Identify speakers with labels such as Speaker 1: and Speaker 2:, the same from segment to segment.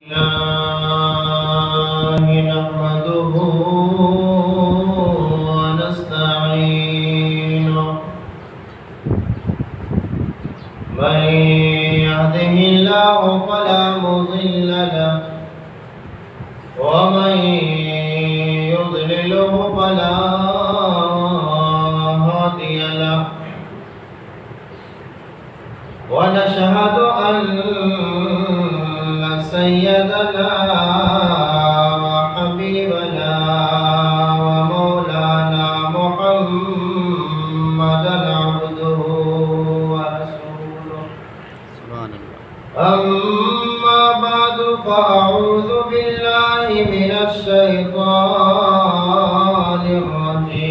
Speaker 1: الله نحمده ونستعينه من يهده الله فلا مضل له ومن يضلله فلا هادي له ونشهد أن سيدنا وحبيبنا ومولانا محمدا عبده ورسوله سبحان الله. أما بعد فأعوذ بالله من الشيطان الرجيم.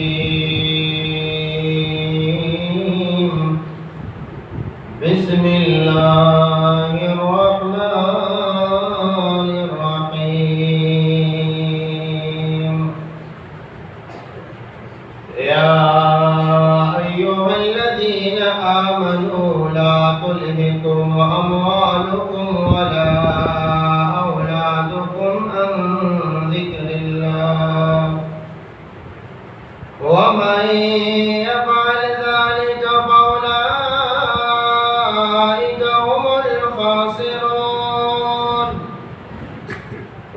Speaker 1: بسم الله الرحمن الرحيم. يا أيها الذين آمنوا لا تلهكم أموالكم ولا أولادكم عن ذكر الله ومن يفعل ذلك فأولئك هم الخاسرون.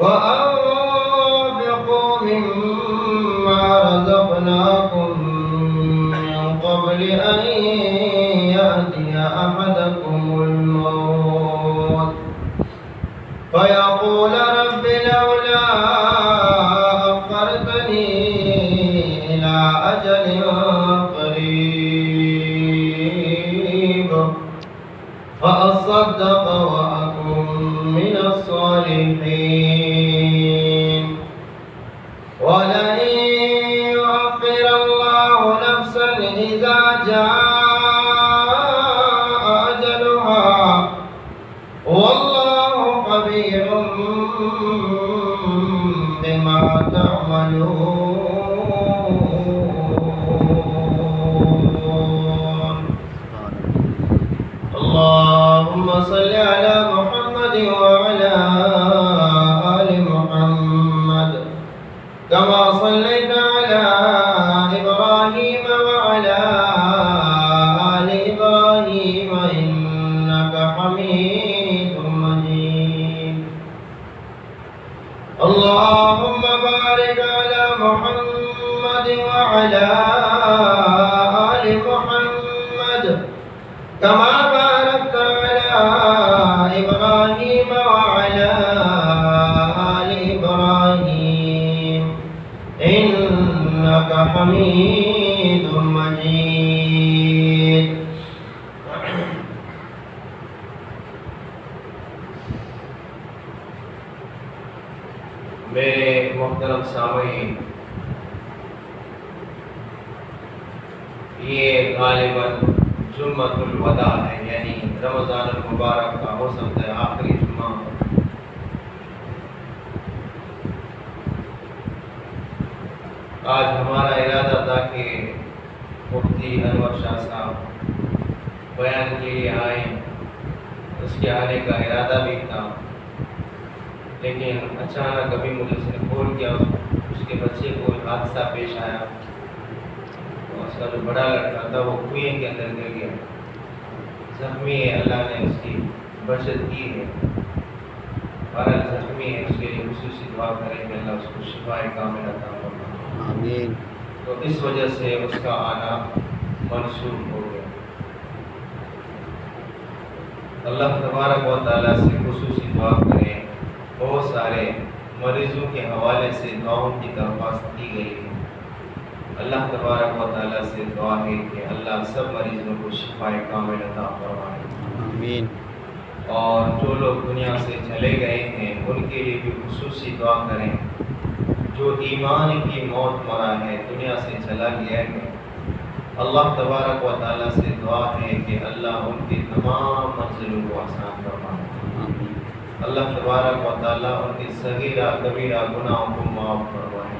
Speaker 1: وأنفقوا مما رزقناكم من قبل أن يأتي أحدكم الموت فيقول رب لولا أخرتني إلى أجل قريب فأصدق وأكن من الصالحين. ولن يؤخر الله نفسا إذا جاء أجلها والله خبير بما تعملون. اللهم صل على محمد وعلى آل محمد كما صليت على إبراهيم وعلى آل إبراهيم إنك حميد مجيد. اللهم بارك على محمد وعلى آل محمد كما باركت على إبراهيم وعلى آل إبراهيم إنك حميد مجيد. میرے محترم سامعین، یہ غالباً جمعۃ الوداع ہے، یعنی رمضان المبارک کا ہو سکتا ہے آخری جمعہ. آج ہمارا ارادہ تھا کہ مفتی انور شاہ صاحب بیان کے لیے آئے، اس کے آنے کا ارادہ بھی تھا، لیکن اچانک ابھی مجھے اس نے فون کیا، اس کے بچے کو حادثہ پیش آیا. اس کا جو بڑا لڑکا تھا وہ کنویں کے اندر گر گیا، زخمی ہے. اللہ نے اس کی بچت کی ہے، بہرحال زخمی ہے، اس کے لیے خصوصی دعا کریں کہ اللہ اس کو شفا کامل عطا فرمائے. آمین. تو اس وجہ سے اس کا آنا منسوخ ہو گیا. اللہ تبارک و تعالیٰ سے خصوصی دعا کریں. بہت سارے مریضوں کے حوالے سے دعاؤں کی درخواست کی گئی ہے. اللہ تبارک و تعالیٰ سے دعا ہے کہ اللہ سب مریضوں کو شفا کامل عطا فرمائے. آمین. اور جو لوگ دنیا سے چلے گئے ہیں ان کے لیے بھی خصوصی دعا کریں. جو ایمان کی موت مرا ہے، دنیا سے چلا گیا ہے، اللہ تبارک و تعالیٰ سے دعا ہے کہ اللہ ان کی تمام منزلوں کو آسان فرمائے. آمین. اللہ تبارک و تعالیٰ ان کی صغیرہ کبیرہ گناہوں کو معاف فرمائے،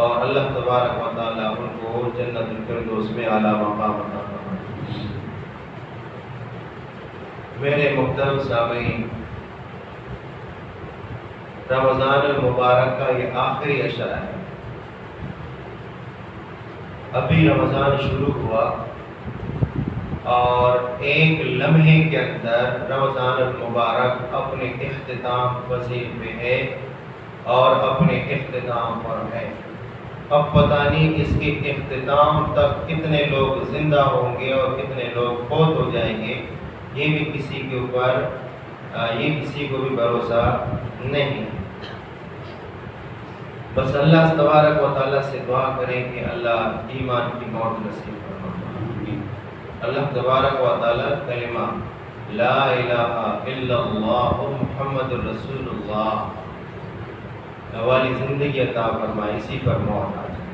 Speaker 1: اور اللہ تبارک و تعالیٰ ان کو جنت الفردوس میں اعلیٰ مقام عطا فرمائے. میرے محترم سامعین، رمضان المبارک کا یہ آخری عشرہ ہے. ابھی رمضان شروع ہوا اور ایک لمحے کے اندر رمضان المبارک اپنے اختتام پذیر پہ ہے اور اپنے اختتام پر ہے. اب پتہ نہیں اس کے اختتام تک کتنے لوگ زندہ ہوں گے اور کتنے لوگ فوت ہو جائیں گے، یہ بھی کسی کے اوپر یہ کسی کو بھی بھروسہ نہیں. بس اللہ تبارک و تعالیٰ سے دعا کریں کہ اللہ ایمان کی موت نصیب فرمائے. اللہ تبارک و تعالیٰ کلمہ لا الہ الا اللہ محمد رسول اللہ والی زندگی عطا فرمائے، اسی پر موت آ جائے.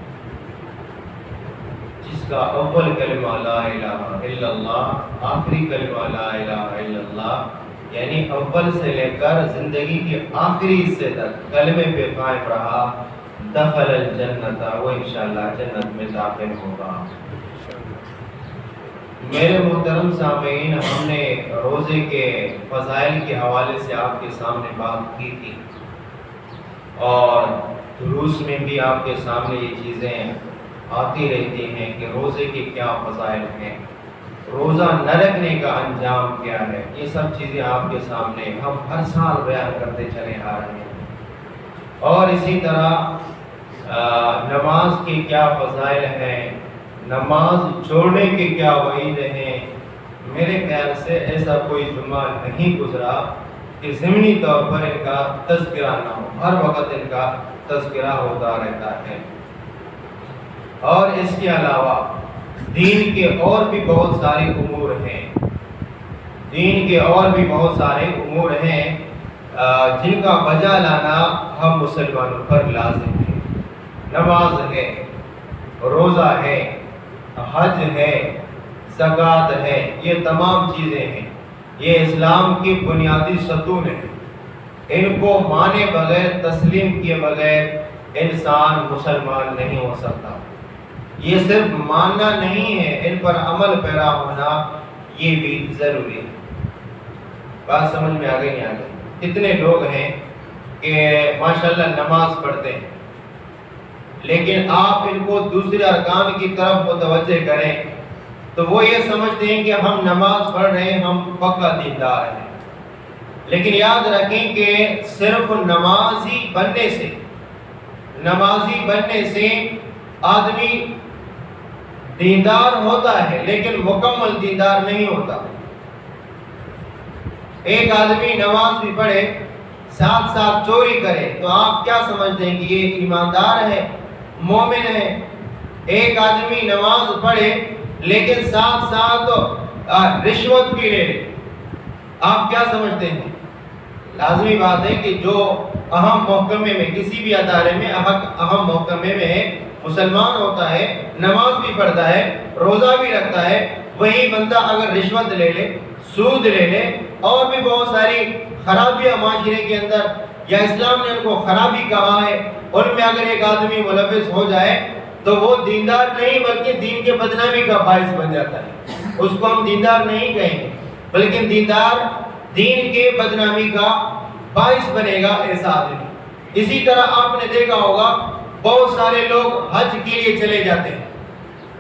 Speaker 1: جس کا اول کلمہ لا الہ الا اللہ، آخری کلمہ لا الہ الا اللہ، یعنی اول سے لے کر زندگی کے آخری حصے تک کلمے پہ قائم رہا، دخل الجنت، وہ انشاءاللہ جنت میں داخل ہوگا. میرے محترم سامعین، ہم نے روزے کے فضائل کے حوالے سے آپ کے سامنے بات کی تھی اور دروس میں بھی آپ کے سامنے یہ چیزیں آتی رہتی ہیں کہ روزے کے کیا فضائل ہیں، روزہ نہ رکھنے کا انجام کیا ہے. یہ سب چیزیں آپ کے سامنے ہم ہر سال بیان کرتے چلے آ رہے ہیں. اور اسی طرح نماز کے کیا فضائل ہیں، نماز چھوڑنے کے کیا وعید ہیں. میرے خیال سے ایسا کوئی جمعہ نہیں گزرا کہ ضمنی طور پر ان کا تذکرہ نہ ہو، ہر وقت ان کا تذکرہ ہوتا رہتا ہے. اور اس کے علاوہ دین کے اور بھی بہت سارے امور ہیں، دین کے اور بھی بہت سارے امور ہیں جن کا بجا لانا ہم مسلمانوں پر لازم ہے. نماز ہے، روزہ ہے، حج ہے، زکوٰۃ ہے، یہ تمام چیزیں ہیں، یہ اسلام کی بنیادی ستون ہیں. ان کو مانے بغیر، تسلیم کیے بغیر انسان مسلمان نہیں ہو سکتا. یہ صرف ماننا نہیں ہے، ان پر عمل پیرا ہونا یہ بھی ضروری ہے. بات سمجھ میں آگے نہیں آگے؟ کتنے لوگ ہیں کہ ماشاءاللہ نماز پڑھتے ہیں، لیکن آپ ان کو دوسرے ارکان کی طرف متوجہ کریں تو وہ یہ سمجھتے ہیں کہ ہم نماز پڑھ رہے ہیں، ہم پکا دیندار ہیں. لیکن یاد رکھیں کہ صرف نمازی بننے سے آدمی دیندار ہوتا ہے لیکن مکمل دیندار نہیں ہوتا. ایک آدمی نماز بھی پڑھے، ساتھ ساتھ چوری کرے، تو آپ کیا سمجھتے ہیں کہ یہ ایماندار ہے، مومن ہے؟ ایک آدمی نماز پڑھے لیکن ساتھ ساتھ رشوت بھی لے، آپ کیا سمجھتے ہیں؟ لازمی بات ہے کہ جو اہم محکمے میں، کسی بھی ادارے میں اہم محکمے میں مسلمان ہوتا ہے، نماز بھی پڑھتا ہے، روزہ بھی رکھتا ہے، وہی بندہ اگر رشوت لے لے، سود لے لے اور بھی بہت ساری خرابیاں معاشرے کے اندر، یا اسلام نے ان کو خرابی کہا ہے، ان میں اگر ایک آدمی ملوث ہو جائے تو وہ دیندار نہیں بلکہ دین کے بدنامی کا باعث بن جاتا ہے. اس کو ہم دیندار نہیں کہیں گے بلکہ دیندار دین کے بدنامی کا باعث بنے گا ایسا آدمی. اسی طرح آپ نے دیکھا ہوگا بہت سارے لوگ حج کے لیے چلے جاتے ہیں،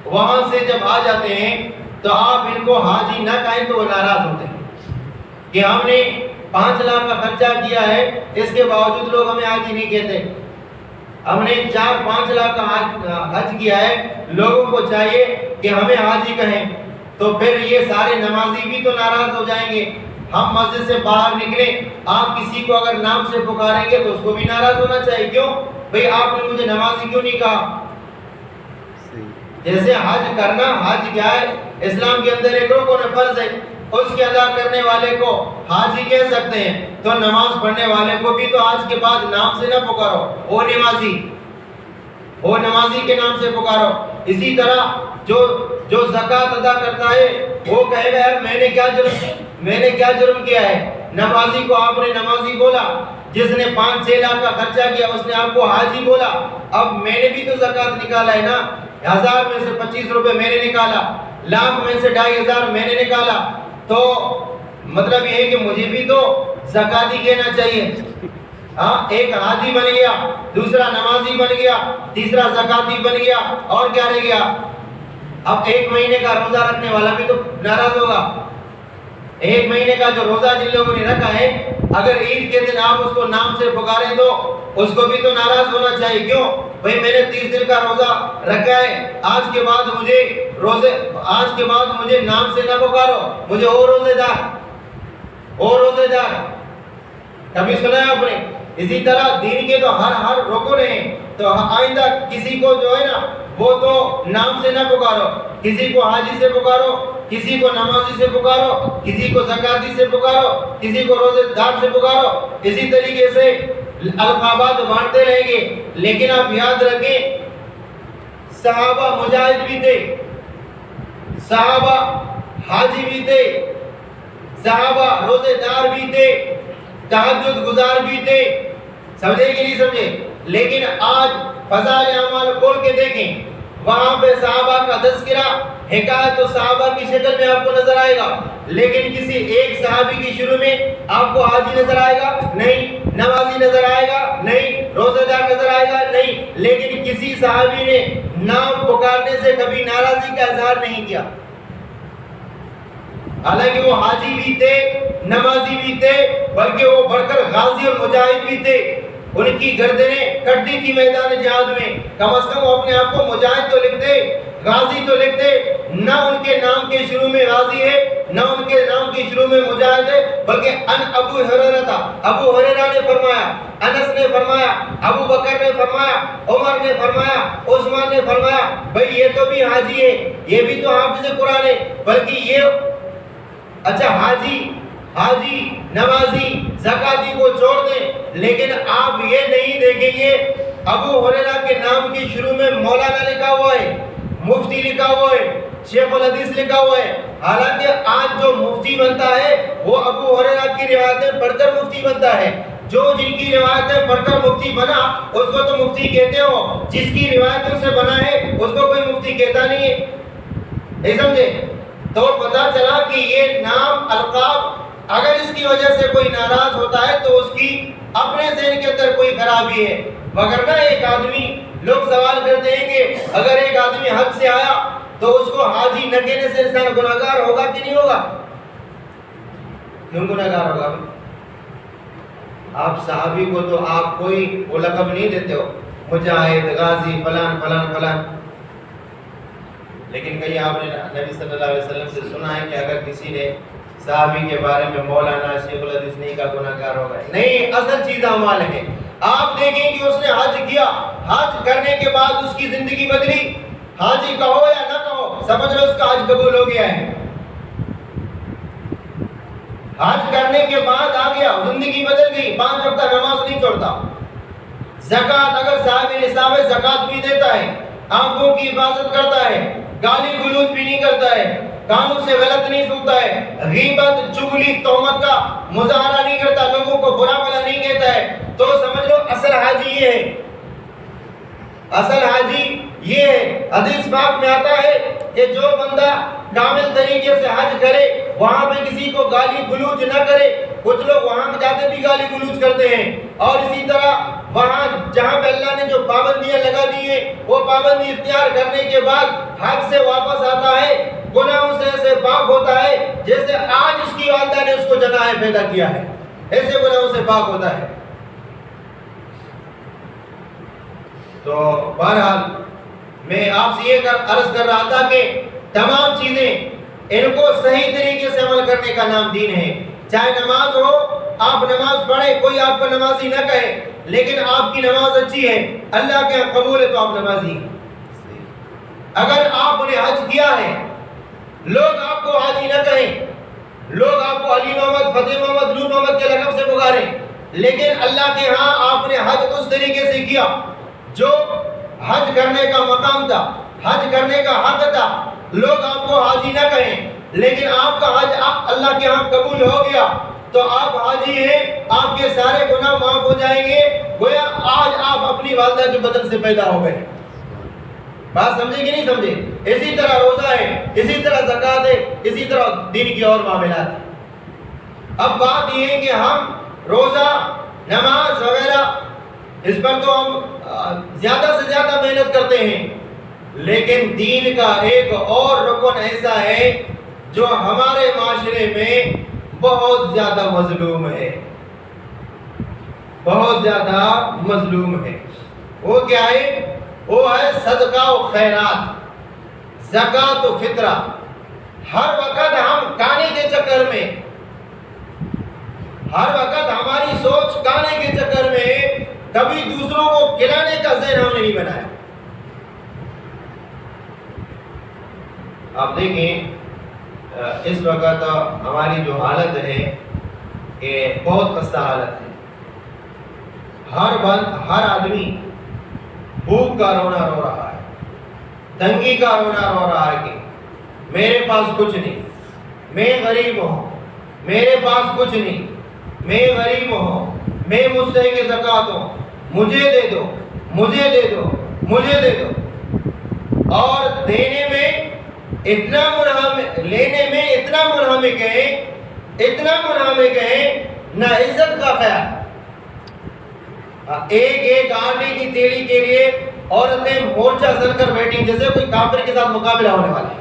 Speaker 1: وہاں سے جب آ جاتے ہیں تو آپ ان کو حاجی نہ کہیں تو وہ ناراض ہوتے ہیں کہ ہم نے 5 لاکھ کا خرچہ کیا ہے، اس کے باوجود لوگ ہمیں حاجی نہیں کہتے. ہم نے 4-5 لاکھ کا حج کیا ہے، لوگوں کو چاہیے کہ ہمیں حاجی کہیں. تو پھر یہ سارے نمازی بھی تو ناراض ہو جائیں گے. ہم مسجد سے باہر نکلے، آپ کسی کو اگر نام سے پکاریں گے تو اس کو بھی ناراض ہونا چاہیے. کیوں بھئی آپ نے مجھے نمازی کیوں نہیں کہا؟ جیسے حج کرنا، حج کیا ہے؟ اسلام کے اندر ایک رکن فرض ہے، اس کے ادا کرنے والے کو حاجی کہہ سکتے ہیں. تو نماز پڑھنے والے کو بھی تو آج کے بعد نام سے نہ پکارو، وہ نمازی کے نام سے پکارو. اسی طرح جو زکوٰۃ ادا کرتا ہے وہ کہے گا یار میں نے کیا جرم کیا ہے؟ نمازی کو آپ نے نمازی بولا، جس نے 5-6 لاکھ کا خرچہ کیا اس نے آپ کو حاجی بولا. اب میں نے بھی تو زکوٰۃ نکالا ہے نا، 1000 میں سے 25 روپے میں نے نکالا، لاکھ میں سے 2500 میں نے نکالا. تو مطلب یہ ہے کہ مجھے بھی تو زکوٰۃ ہی کہنا چاہیے. ایک حاجی بن گیا، دوسرا نمازی بن گیا، تیسرا زکاتی بن گیا، اور کیا رہ گیا؟ اب 1 مہینے کا روزہ رکھنے والا بھی تو ناراض ہوگا۔ 1 مہینے کا جو روزہ جن لوگوں نے رکھا ہے، اگر عید کے دن آپ اس کو نام سے پکاریں تو اس کو بھی تو ناراض ہونا چاہیے۔ کیوں؟ بھئی میں نے 30 دن کا روزہ رکھا ہے، آج کے بعد مجھے نام سے نہ پکارو، مجھے اور روزے دار۔ کبھی سنا ہے آپ نے؟ اسی طرح دین کے تو ہر رکن ہیں، تو آئندہ کسی کو جو ہے نا وہ تو نام سے نہ پکارو، کسی کو حاجی سے پکارو، کسی کو نمازی سے پکارو، کسی کو زکاتی سے پکارو، کسی کو روزے دار سے پکارو۔ اسی طریقے سے القابات بانٹتے رہیں گے، لیکن آپ یاد رکھیں صحابہ مجاہد بھی تھے، صحابہ حاجی بھی تھے، صحابہ روزے دار بھی تھے، تہجد گزار بھی تھے، سمجھے کہ نہیں سمجھے؟ لیکن آج فضائل اعمال کھول کے دیکھیں، وہاں پہ صحابہ کا تذکرہ حکایت تو صحابہ کی شکل میں آپ کو نظر آئے گا، لیکن کسی ایک صحابی کی شروع میں آپ کو حاجی نظر آئے گا نہیں، نمازی نظر آئے گا نہیں، روزہ دار نظر آئے گا نہیں، لیکن کسی صحابی نے نام پکارنے سے کبھی ناراضی کا اظہار نہیں کیا۔ حالانکہ وہ حاجی بھی تھے، نمازی بھی تھے، بلکہ وہ بڑھ کر غازی اور مجاہد بھی تھے۔ ان کی گردنیں کٹتی تھی میدان جہاد میں، کم از کم وہ اپنے آپ کو مجاہد تو لکھتے، غازی تو لکھتے۔ نہ ان کے نام کے شروع میں غازی ہے، نہ ان کے نام کے شروع میں مجاہد ہے، بلکہ ان ابو ہریرہ تھا، ابو ہریرہ نے فرمایا، انس نے فرمایا، ابو بکر نے فرمایا، عمر نے فرمایا، عثمان نے فرمایا، بھئی یہ تو بھی حاجی ہے، یہ بھی تو حافظ قرآن ہے، بلکہ یہ اچھا حاجی نمازی زکاتی کو چھوڑ دیں، لیکن آپ یہ نہیں دیکھیں گے ابو ہریرہ کے نام کی شروع میں مولانا لکھا ہوا ہے، مفتی لکھا ہوا ہے، شیخ الحدیث لکھا ہوا ہے۔ حالانکہ آج جو مفتی بنتا ہے وہ ابو ہریرہ کی روایتیں پڑھ کر مفتی بنتا ہے۔ جو جن کی روایتیں پڑھ کر مفتی بنا اس کو تو مفتی کہتے ہو، جس کی روایتوں سے بنا ہے اس کو کوئی مفتی کہتا نہیں ہے، نہیں سمجھے؟ تو پتہ چلا کہ یہ نام القاب اگر اس کی وجہ سے کوئی ناراض ہوتا ہے تو اس کی اپنے ذہن کے اندر کوئی خرابی ہے، وگرنہ ایک آدمی، لوگ سوال کرتے ہیں کہ اگر ایک آدمی حج سے آیا تو اس کو حاجی نہ کہنے سے انسان گناہگار ہوگا کہ نہیں ہوگا؟ کیوں گناہگار ہوگا؟ آپ صحابی کو تو آپ کوئی وہ لقب نہیں دیتے ہو، مجاہد، غازی، فلان فلان فلان، لیکن کہیں آپ نے نبی صلی اللہ علیہ وسلم سے سنا ہے کہ اگر کسی نے صحابی کے بارے میں مولانا، شیخ الحدیث نہیں کا گناہگار ہوگا؟ نہیں، اصل چیز اعمال ہے۔ آپ دیکھیں کہ اس نے حج کیا، حج کرنے کے بعد اس کی زندگی بدلی، حاجی کہو یا نہ کہو، سمجھ لو اس کا حج قبول ہو گیا ہے۔ حج کرنے کے بعد آ گیا، زندگی بدل گئی، 5 وقت نماز نہیں چھوڑتا، زکوٰۃ اگر صاحب نصاب ہے زکوٰۃ بھی دیتا ہے، آنکھوں کی حفاظت کرتا ہے، گالی گلوچ بھی نہیں کرتا ہے، کانوں سے غلط نہیں سنتا ہے، غیبت، چغلی، تہمت کا مظاہرہ نہیں کرتا، لوگوں کو برا بھلا نہیں کہتا ہے، تو سمجھ لو اصل حاجی یہ ہے، اصل حاجی یہ ہے۔ حدیث پاک میں آتا ہے کہ جو بندہ کامل طریقے سے حج کرے، وہاں پہ کسی کو گالی گلوچ نہ کرے، کچھ لوگ وہاں جاتے بھی گالی گلوچ کرتے ہیں، اور اسی طرح وہاں جہاں پہ اللہ نے جو پابندیاں لگا دی ہیں وہ پابندی اختیار کرنے کے بعد حج سے واپس آتا ہے، گناہوں سے ایسے پاک ہوتا ہے جیسے آج اس کی والدہ نے اس کو جناح پیدا کیا ہے، ایسے گناہوں سے پاک ہوتا ہے۔ تو بہرحال میں آپ سے یہ عرض کر رہا تھا کہ تمام چیزیں ان کو صحیح طریقے سے عمل کرنے کا نام دین ہے۔ چاہے نماز ہو، آپ نماز پڑھیں، کوئی آپ کو نمازی نہ کہے، لیکن آپ کی نماز اچھی ہے، اللہ کے قبول ہے تو آپ نمازی ہیں۔ اگر آپ نے حج کیا ہے، لوگ آپ کو حاجی نہ کہیں، لوگ آپ کو علی محمد، فتح محمد، نور محمد کے لقب سے پکاریں، لیکن اللہ کے ہاں آپ نے حج اس طریقے سے کیا جو حج کرنے کا مقام تھا، حج کرنے کا حق تھا، لوگ آپ کو حاجی نہ کہیں، لیکن آپ کا حج اللہ کے ہاں قبول ہو گیا تو آپ حاجی ہیں، آپ کے سارے گناہ معاف ہو جائیں گے، گویا آج آپ اپنی والدہ کے بدن سے پیدا ہو گئے۔ بات سمجھے کہ نہیں سمجھے؟ اسی طرح روزہ ہے، اسی طرح زکوٰۃ ہے، اسی طرح دین کی اور معاملات ہیں۔ اب بات یہ ہے کہ ہم روزہ نماز وغیرہ اس پر تو ہم زیادہ سے زیادہ محنت کرتے ہیں، لیکن دین کا ایک اور رکن ایسا ہے جو ہمارے معاشرے میں بہت زیادہ مظلوم ہے، بہت زیادہ مظلوم ہے۔ وہ کیا ہے؟ وہ ہے صدقہ و خیرات، زکوٰۃ و فطرہ۔ ہر وقت ہم کھانے کے چکر میں، ہر وقت ہماری سوچ کھانے کے چکر میں، کبھی دوسروں کو کھلانے کا ذہن ہم نے نہیں بنایا۔ آپ دیکھیں اس وقت ہماری جو حالت ہے یہ بہت خستہ حالت ہے۔ ہر آدمی بھوک کا رونا رو رہا ہے، تنگی کا رونا رو رہا ہے کہ میرے پاس کچھ نہیں، میں غریب ہوں، میرے پاس کچھ نہیں، میں غریب ہوں، میں مستحق زکوٰۃ ہوں، مجھے دے دو، مجھے دے دو، مجھے دے دو۔ اور دینے میں اتنا لینے میں اتنا منہمک ہے، اتنا منہمک ہے، نہ عزت کا خیال۔ ایک ایک آٹے کی تیلی کے لیے عورتیں مورچہ سر کر بیٹھی جیسے کوئی کافر کے ساتھ مقابلہ ہونے والا ہے۔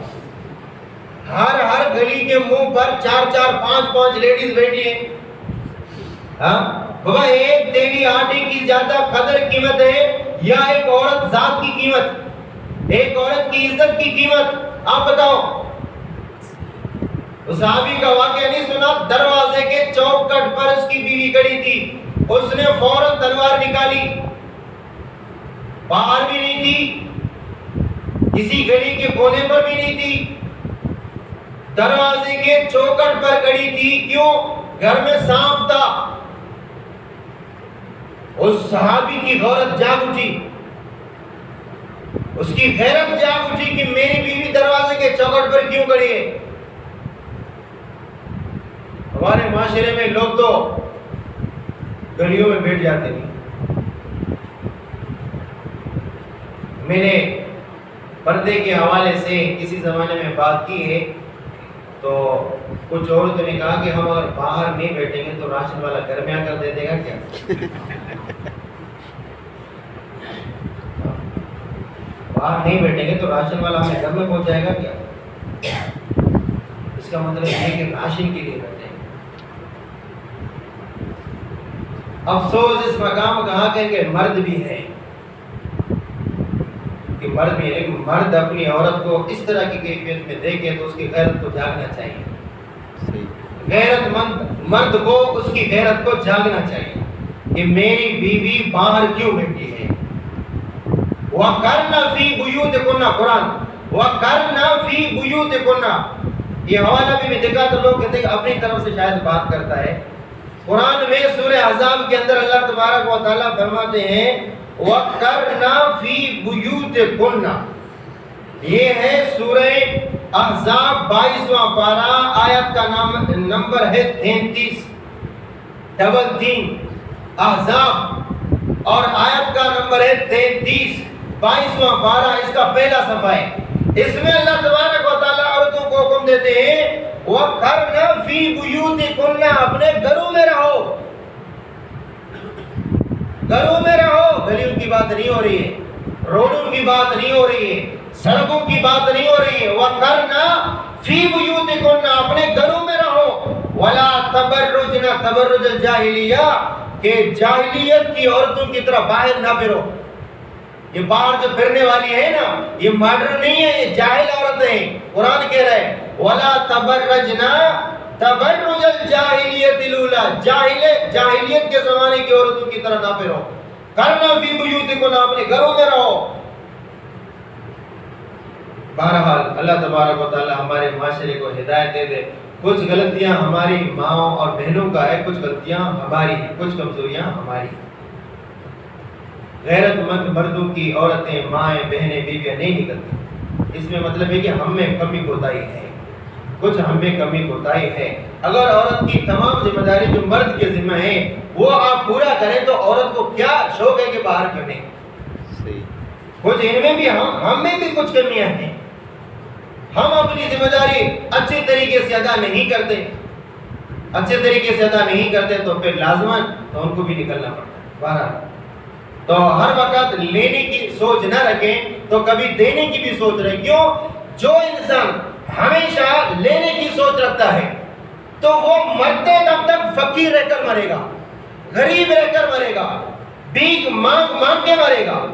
Speaker 1: ہر گلی کے منہ پر 4 5 لیڈیز بیٹھی ہیں۔ بابا ایک تیلی آٹے کی زیادہ قدر قیمت ہے یا ایک عورت ذات کی قیمت، ایک عورت کی عزت کی قیمت؟ آپ بتاؤ۔ اس صحابی کا واقعہ نہیں سنا؟ دروازے کے چوکٹ پر اس کی بیوی کھڑی تھی، اس نے فوراً تلوار نکالی، باہر بھی نہیں تھی، کسی گلی کے کونے پر بھی نہیں تھی، دروازے کے چوکٹ پر کھڑی تھی۔ کیوں؟ گھر میں سانپ تھا۔ اس صحابی کی غیرت جاگ اٹھی، اس کی غیرت جاگ اٹھی کہ میری بیوی دروازے کے چوکٹ پر کیوں کھڑی ہے۔ ہمارے معاشرے میں لوگ تو گلیوں میں بیٹھ جاتے ہیں۔ میں نے پردے کے حوالے سے کسی زمانے میں بات کی ہے تو کچھ عورتوں نے کہا کہ ہم اگر باہر نہیں بیٹھیں گے تو راشن والا گھر میں آ کر دے دے گا کیا؟ باہر نہیں بیٹھیں گے تو راشن والا ہمیں گھر میں پہنچ جائے گا کیا؟ اس کا مطلب یہ ہے کہ راشن کے لیے بیٹھے ہیں۔ افسوس اس مقام کہاں کہ مرد بھی ہے، کہ مرد بھی ہے، لیکن مرد اپنی عورت کو اس طرح کی کیفیت میں دیکھے تو اس کی غیرت کو جاگنا چاہیے۔ غیرت مند مرد کو اس کی غیرت کو جاگنا چاہیے کہ میری بیوی باہر کیوں بیٹھی ہے۔ وَقَرْنَ فِي بُيُوتِكُنَّ، قرآن وَقَرْنَ فِي بُيُوتِكُنَّ، یہ حوالہ بھی میں دیکھا تو لوگ کہتے ہیں اپنی طرف سے شاید بات کرتا ہے۔ قرآن میں سورہ احزاب کے اندر اللہ تبارک و تعالیٰ فرماتے ہیں وَقَرْنَ فِي بُيُوتِكُنَّ، یہ ہے سورہ احزاب 22واں پارہ، آیت کا نمبر ہے 33 احزاب، اور آیت کا نمبر ہے 33، 22واں پارہ، اس کا پہلا صفحہ ہے۔ اس میں اللہ تبارک و تعالیٰ عورتوں کو حکم دیتے ہیں وَقَرْنَ فِي بُيُوتِكُنَّ، اپنے گھروں میں رہو، گھروں میں رہو۔ گلیوں کی بات نہیں ہو رہی ہے، روڈوں کی بات نہیں ہو رہی ہے، سڑکوں کی بات نہیں ہو رہی ہے۔ وَقَرْنَ فِي بُيُوتِكُنَّ، اپنے گھروں میں رہو۔ وَلَا تَبَرُّجْنَ تَبَرُّجَ الْجَاهِلِيَّةِ، کہ جاہلیت کی عورتوں کی طرح باہر نہ پھرو۔ یہ باہر جو پھرنے والی ہے نا، یہ ماڈرن نہیں ہے، یہ جاہل عورتیں ہیں۔ قرآن کہہ رہا ہے وَلَا تَبَرَّجْنَا تَبَرُّجَ الْجَاهِلِيَّةِ الْأُولَىٰ، جاہلیت کے زمانے کی عورتوں کی طرح نہ پھرو۔ کرنا فی بیوتکم، اپنے گھروں میں رہو۔ بہرحال اللہ تبارک و تعالی ہمارے معاشرے کو ہدایت دے دے۔ کچھ غلطیاں ہماری ماں اور بہنوں کا ہے، کچھ غلطیاں ہماری ہیں، کچھ کمزوریاں ہماری ہیں۔ غیرت مند مردوں کی عورتیں، مائیں، بہنیں، بیویاں نہیں نکلتی۔ اس میں مطلب ہے کہ ہم میں کمی کوتاہی ہے، کچھ ہم میں کمی کوتاہی ہے۔ اگر عورت کی تمام ذمہ داری جو مرد کے ذمہ ہے وہ آپ پورا کریں تو عورت کو کیا شوق ہے کہ باہر کریں۔ کچھ ان میں بھی ہم میں بھی کچھ کمیاں ہیں، ہم اپنی ذمہ داری اچھے طریقے سے ادا نہیں کرتے۔ اچھے طریقے سے ادا نہیں کرتے تو پھر لازماً تو ان کو بھی نکلنا پڑتا ہے۔ بہرحال تو ہر وقت لینے کی سوچ نہ رکھیں تو کبھی دینے کی بھی سوچ رکھیں۔ کیوں؟ جو انسان ہمیشہ لینے کی سوچ رکھتا ہے تو وہ مرتے تب تک فقیر رہ کر مرے گا، غریب رہ کر مرے گا، بھیک مانگ مانگ کے مرے گا۔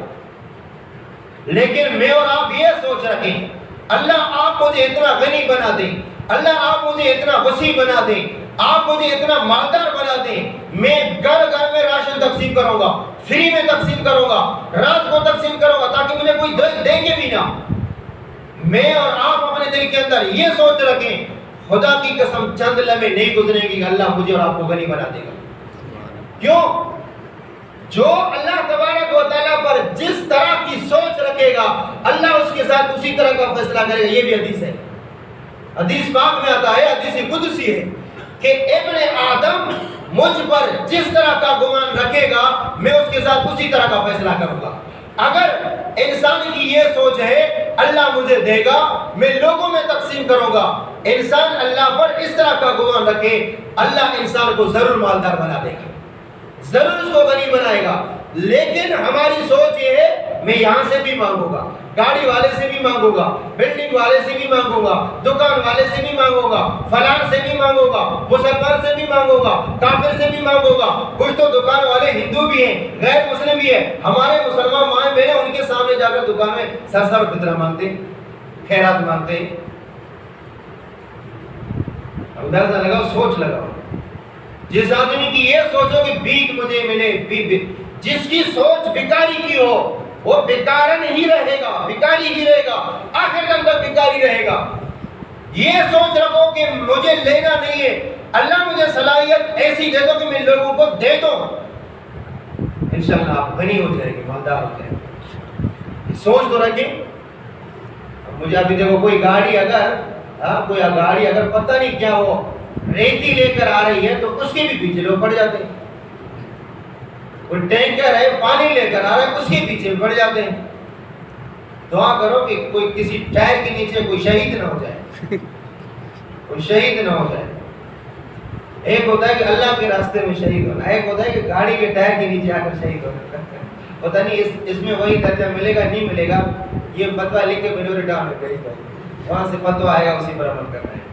Speaker 1: لیکن میں اور آپ یہ سوچ رکھیں اللہ آپ مجھے اتنا غنی بنا دیں، اللہ آپ مجھے اتنا وسیع بنا دیں، آپ مجھے اتنا مالدار بنا دیں، میں گھر گھر میں راشن تقسیم کروں گا، فری میں تقسیم کروں گا، رات کو تقسیم کروں گا تاکہ مجھے کوئی دے گے بھی نہ۔ میں اور آپ اپنے دل کے اندر یہ سوچ رکھیں خدا کی قسم چند لمحے نہیں گزریں گی کہ اللہ مجھے اور آپ کو غنی بنا دے گا۔ کیوں؟ جو اللہ تبارک و تعالیٰ پر جس طرح کی سوچ رکھے گا اللہ اس کے ساتھ اسی طرح کا فیصلہ کرے گا۔ یہ بھی حدیث ہے، حدیث پاک میں آتا ہے، حدیث قدسی ہے کہ ابن آدم مجھ پر جس طرح کا گمان رکھے گا میں اس کے ساتھ اسی طرح کا فیصلہ کروں گا۔ اگر انسان کی یہ سوچ ہے اللہ مجھے دے گا میں لوگوں میں تقسیم کروں گا، انسان اللہ پر اس طرح کا گمان رکھے اللہ انسان کو ضرور مالدار بنا دے گا، ضرور اس کو غنی بنائے گا۔ لیکن ہماری سوچ یہ ہے میں یہاں سے بھی مانگوں گا، گاڑی والے سے بھی مانگوں گا، بلڈنگ والے سے بھی مانگوں گا، دکان والے سے بھی مانگوں گا، فلان سے بھی مانگوں گا، مسلمان سے بھی مانگوں گا، کافر سے بھی مانگوں گا۔ کچھ تو دکان والے ہندو بھی ہیں، غیر مسلم بھی ہیں، ہمارے مسلمان مائیں بہنیں ان کے سامنے جا کر دکان میں سر فطرہ مانگتے، خیرات مانگتے۔ اندازہ لگاؤ، سوچ لگاؤ۔ جس آدمی کی یہ سوچو کہ بھیک مجھے ملے، جس کی سوچ بھکاری کی ہو وہ بھکارن ہی رہے گا، بھکاری ہی رہے گا، آخر دم تک بھکاری رہے گا۔ یہ سوچ رکھو کہ مجھے لینا نہیں ہے، اللہ مجھے صلاحیت ایسی دے دو کہ میں لوگوں کو دے دوں، انشاءاللہ آپ غنی ہو جائیں گے، مالدار ہو جائیں گے۔ سوچ تو رکھیں۔ مجھے ابھی دیکھو کوئی گاڑی اگر پتہ نہیں کیا ہو ریتی لے کر آ رہی ہے تو اس کے بھی پیچھے لوگ پڑ جاتے ہیں، کوئی ٹینکر ہے پانی لے کر آ رہا ہے اس کے پیچھے پڑ جاتے ہیں۔ دعا کرو کہ کوئی کسی ٹائر کے نیچے کوئی شہید نہ ہو جائے، کوئی شہید نہ ہو جائے۔ ایک ہوتا ہے کہ اللہ کے راستے میں شہید ہونا، ایک ہوتا ہے کہ گاڑی کے ٹائر کے نیچے آ کر شہید ہونا۔ پتہ نہیں اس میں وہی درجہ ملے گا نہیں ملے گا، یہ فتویٰ لکھ کے بنور ڈال میں بھیج دو، وہاں سے فتویٰ آئے گا اسی پر عمل کرنا ہے۔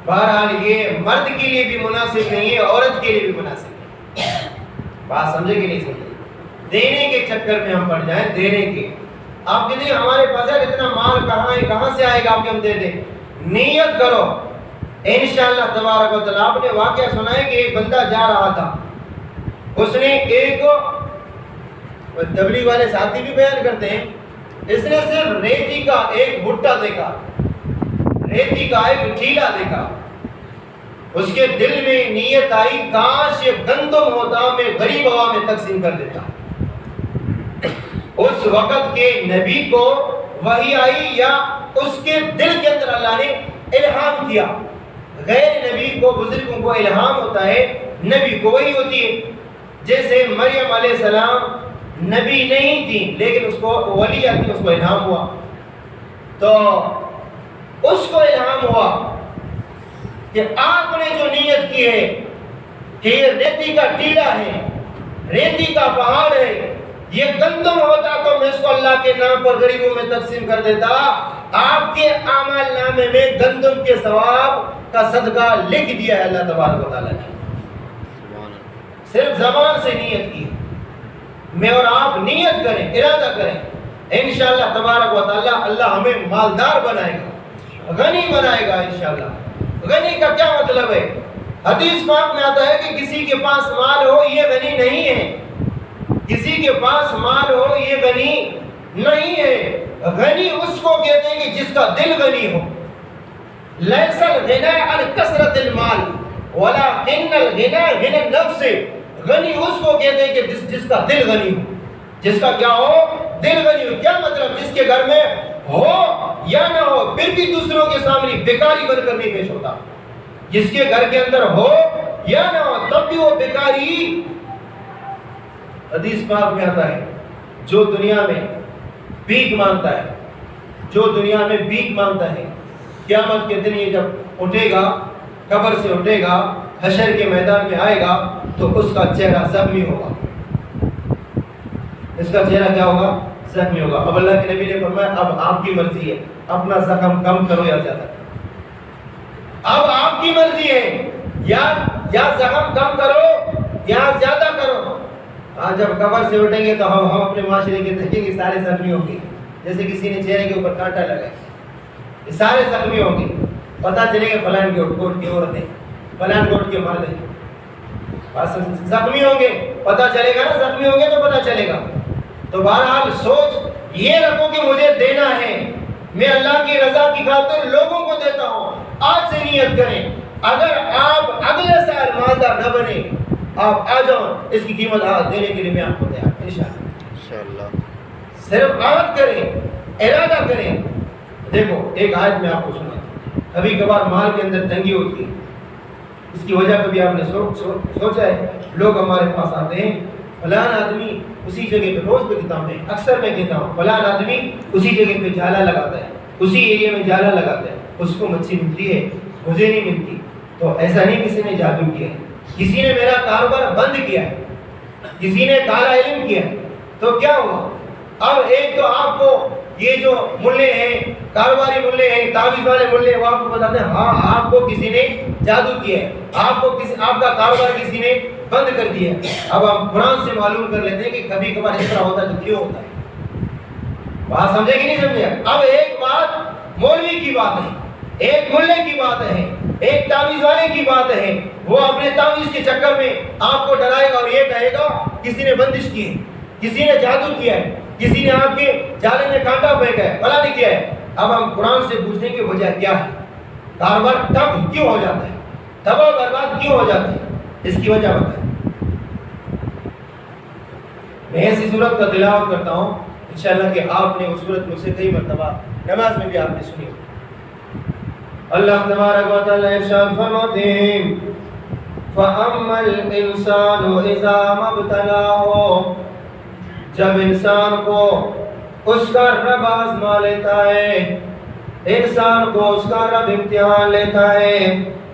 Speaker 1: بہرحال یہ مرد کے لیے بھی مناسب نہیں ہے، عورت کے لیے بھی مناسب نہیں۔ بات سمجھے کہ نہیں سمجھے؟ دینے کے چکر میں ہم پڑ جائیں، دینے کے۔ آپ کہتے ہیں ہمارے پاس ہے اتنا مال کہاں ہے، کہاں سے آئے گا آپ کے ہم دے دیں؟ نیت کرو انشاءاللہ تبارک و تعالیٰ۔ آپ نے واقعہ سنا ہے کہ ایک بندہ جا رہا تھا، اس نے ایک تبلیغ والے ساتھی بھی بیان کرتے ہیں، اس نے صرف ریتی کا ایک بھٹا دیکھا، ریتی کا ایک ٹھیلا دیکھا، اس کے دل میں نیت آئی کاش یہ گندم ہوتا میں غریب عوام میں تقسیم کر دیتا۔ اس وقت کے نبی کو وحی آئی یا اس کے دل کے اندر اللہ نے الہام کیا؟ غیر نبی کو، بزرگوں کو الہام ہوتا ہے، نبی کو وحی ہوتی ہے۔ جیسے مریم علیہ السلام نبی نہیں تھی لیکن اس کو ولی آتی، اس کو الہام ہوا، تو اس کو الہام ہوا کہ آپ نے جو نیت کی ہے کہ یہ ریتی کا ٹیلا ہے، ریتی کا پہاڑ ہے، یہ گندم ہوتا تو میں اس کو اللہ کے نام پر غریبوں میں تقسیم کر دیتا۔ آپ کے اعمال نامے میں گندم کے ثواب کا صدقہ لکھ دیا ہے اللہ تبارک و تعالیٰ نے، صرف زبان سے نیت کی۔ میں اور آپ نیت کریں، ارادہ کریں، انشاءاللہ تبارک و تعالیٰ اللہ ہمیں مالدار بنائے گا، غنی بنائے گا انشاءاللہ۔ غنی کا کیا مطلب ہے؟ حدیث پاک میں آتا ہے کہ کسی کے پاس مال ہو یہ غنی نہیں ہے، کسی کے پاس مال ہو یہ غنی نہیں ہے۔ غنی اس کو کہتے ہیں کہ جس کا دل غنی ہو۔ لیس الغنى عن کثرت المال ولكن الغنى غنى النفس۔ غنی اس کو کہتے ہیں کہ جس کا دل غنی ہو، جس کا کیا ہو؟ دل غنی ہو۔ کیا مطلب؟ جس کے گھر میں ہو یا نہ ہو پھر بھی دوسروں کے سامنے بیکاری بن کر نہیں پیش ہوتا، جس کے گھر کے اندر ہو یا نہ ہو تب بھی وہ بیکاری۔ حدیث پاک میں آتا ہے جو دنیا میں بھیک مانگتا ہے، جو دنیا میں بھیک مانگتا ہے، قیامت کے دن یہ جب اٹھے گا
Speaker 2: قبر سے اٹھے گا، حشر کے میدان میں آئے گا تو اس کا چہرہ زخمی ہوگا. اس کا چہرہ کیا ہوگا؟ زخمی ہوگا. اب اللہ کے نبی نے فرمایا اب آپ کی مرضی ہے، اپنا زخم کم کرو یا زیادہ کرو. اب آپ کی مرضی ہے، یا زخم کم کرو یا زیادہ کرو. جب قبر سے اٹھیں گے تو ہم اپنے معاشرے کے دیکھیں گے سارے زخمی ہوں گے. جیسے کسی نے چہرے کے اوپر کانٹا لگایا، یہ سارے زخمی ہوں گے. پتہ چلے گا فلان گوٹ کی عورتیں، فلان گوٹ کے مرد ہیں، زخمی ہوں گے. پتہ چلے گا نا، زخمی ہوں گے تو پتہ چلے گا. تو بہرحال سوچ یہ رکھو کہ مجھے دینا ہے، میں اللہ کی رضا کی خاطر لوگوں کو دیتا ہوں. آج سے نیت کریں، اگر آپ اگلے سال مالدار نہ بنے، آپ آ جاؤ، اس کی قیمت دینے کے لیے میں آپ کو تیار انشاءاللہ. صرف عہد کریں، ارادہ کریں. دیکھو ایک آیت میں آپ کو سناتا ہوں. کبھی کبھار مال کے اندر تنگی ہوتی ہے، اس کی وجہ کبھی آپ نے سوچا ہے؟ لوگ ہمارے پاس آتے ہیں، فلان آدمی اسی جگہ پہ، روز پہ کہتا ہوں میں، اکثر میں کہتا ہوں، فلان آدمی اسی جگہ پہ جالا لگاتا ہے، اسی ایریا میں جالا لگاتا ہے، اس کو مچھلی ملتی ہے، مجھے نہیں ملتی. تو ایسا نہیں کسی نے جادو کیا ہے، کسی نے میرا کاروبار بند کیا ہے، کسی نے کالا علم کیا ہے. تو کیا ہوا؟ اب ایک تو آپ کو یہ جو ملے ہیں، کاروباری ملے ہیں، تعویذ والے ملے ہیں، وہ آپ کو بتاتے ہیں ہاں آپ کو کسی نے جادو کیا ہے، آپ کا کاروبار کسی نے بند کر دیا ہے. اب ہم قرآن سے معلوم کر لیتے ہیں کہ کبھی کبھار اس طرح ہوتا ہے تو کیوں ہوتا ہے. بات سمجھے کہ نہیں سمجھے؟ اب ایک بات مولوی کی بات ہے، ایک ملے کی بات ہے، ایک تعویذ والے کی بات ہے. وہ اپنے تعویذ کے چکر میں آپ کو ڈرائے گا اور یہ کہے گا کسی نے بندش کی ہے، کسی نے جادو کیا ہے، کسی نے آپ کے جالے میں کانٹا پھینکا ہے، فلاں نے کیا ہے. اب ہم قرآن سے پوچھنے کی وجہ کیا ہے؟ کاروبار ٹھپ کیوں ہو جاتا ہے، تباہ برباد کیوں ہو جاتا ہے؟ اس کی وجہ بتائیں. میں ایسی صورت کا تلاوت کرتا ہوں انشاءاللہ کہ آپ نے اس صورت مجھ سے کئی مرتبہ نماز میں بھی آپ نے سنی. اللہ تبارک و تعالی ارشاد فرماتے ہیں فَأَمَّا الْإِنسَانُ إِذَا مَا ابْتَلَاهُ، جب انسان کو اس کا رب آزما لیتا ہے، انسان کو اس کا رب امتحان لیتا ہے،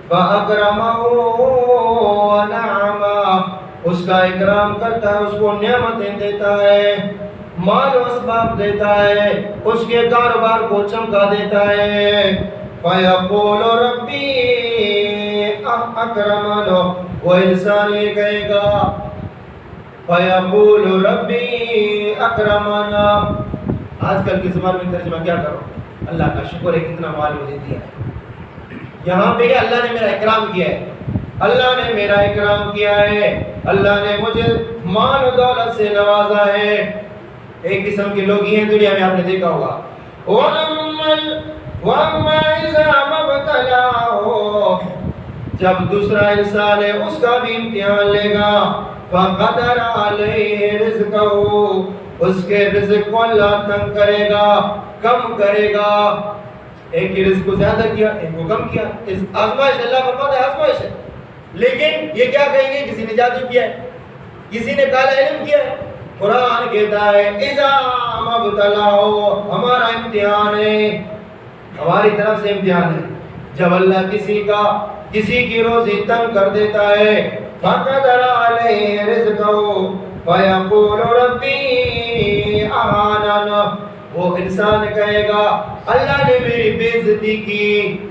Speaker 2: فَأَكْرَمَهُ وَنَعَمَهُ، اس کا اکرام کرتا ہے، اس کو نعمتیں دیتا ہے، مال و اسباب دیتا ہے، اس کے کاروبار کو چمکا دیتا ہے. فَيَقُولُ رَبِّي أَكْرَمَنِ، وہ انسان یہ کہے گا فَيَقُولُ رَبِّي أَكْرَمَنِ. آج کل کی زبان میں ترجمہ کیا کرو؟ اللہ کا شکر ہے کتنا مال مجھے دیا ہے. یہاں پہ کہ اللہ نے میرا اکرام کیا ہے، اللہ نے میرا اکرام کیا ہے، اللہ نے مجھے مال و دولت سے نوازا ہے. ایک قسم کے لوگ ہی ہیں دنیا میں، آپ نے دیکھا ہوگا. وَأَمَّا إِذَا مَا ابْتَلَاهُ، جب دوسرا انسان ہے اس کا بھی امتحان لے گا، فَقَدَرَ عَلَيْهِ رِزْقَهُ، اس کے رزق کو اللہ تنگ کرے گا، کم کرے گا. ایک کی رزق کو زیادہ کیا، ایک کو کم کیا. اس آزمائش، اللہ فرماتا ہے آزمائش ہے. لیکن یہ کیا کہیں گے؟ کسی نے جادو کیا ہے، کسی نے کالا علم کیا ہے. قرآن کہتا ہے اذا ما ابتلاہ، ہمارا امتحان ہے، ہماری طرف سے امتحان ہے. جب اللہ کسی کی روزی تنگ کر دیتا ہے، فقدر علیہ رزقہ فیقول ربی اہانن، وہ انسان کہے گا اللہ نے میری بے عزتی کی،